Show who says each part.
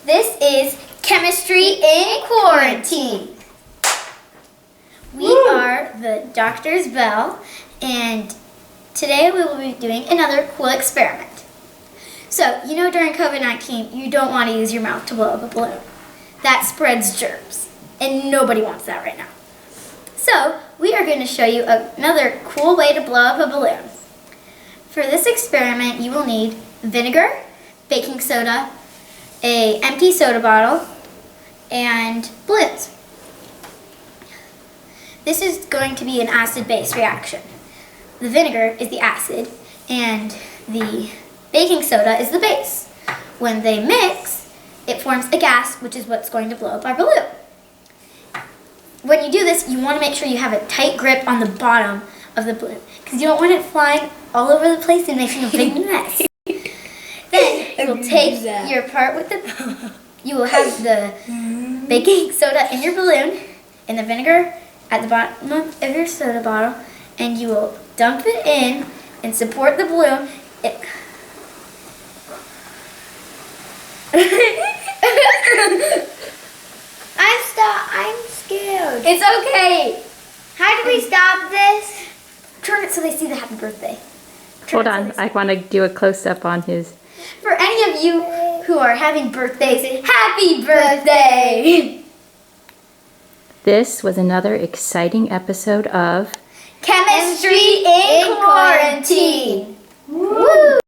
Speaker 1: This is Chemistry in Quarantine. We are the Doctors Bell, and today we will be doing another cool experiment. So, you know during COVID-19, you don't want to use your mouth to blow up a balloon. That spreads germs, and nobody wants that right now. So, we are going to show you another cool way to blow up a balloon. For this experiment, you will need vinegar, baking soda, an empty soda bottle, and balloons. This is going to be an acid-base reaction. The vinegar is the acid, and the baking soda is the base. When they mix, it forms a gas, which is what's going to blow up our balloon. When you do this, you want to make sure you have a tight grip on the bottom of the balloon, because you don't want it flying all over the place and making a big mess. Then you'll take your part with you will have the baking soda in your balloon and the vinegar at the bottom of your soda bottle, and you will dump it in and support the balloon. I'm scared. It's okay. How do we stop this? Turn it so they see the happy birthday.
Speaker 2: Hold on, I want to do a close-up on his.
Speaker 1: For any of you who are having birthdays, happy birthday!
Speaker 2: This was another exciting episode of
Speaker 1: Chemistry in Quarantine. Woo!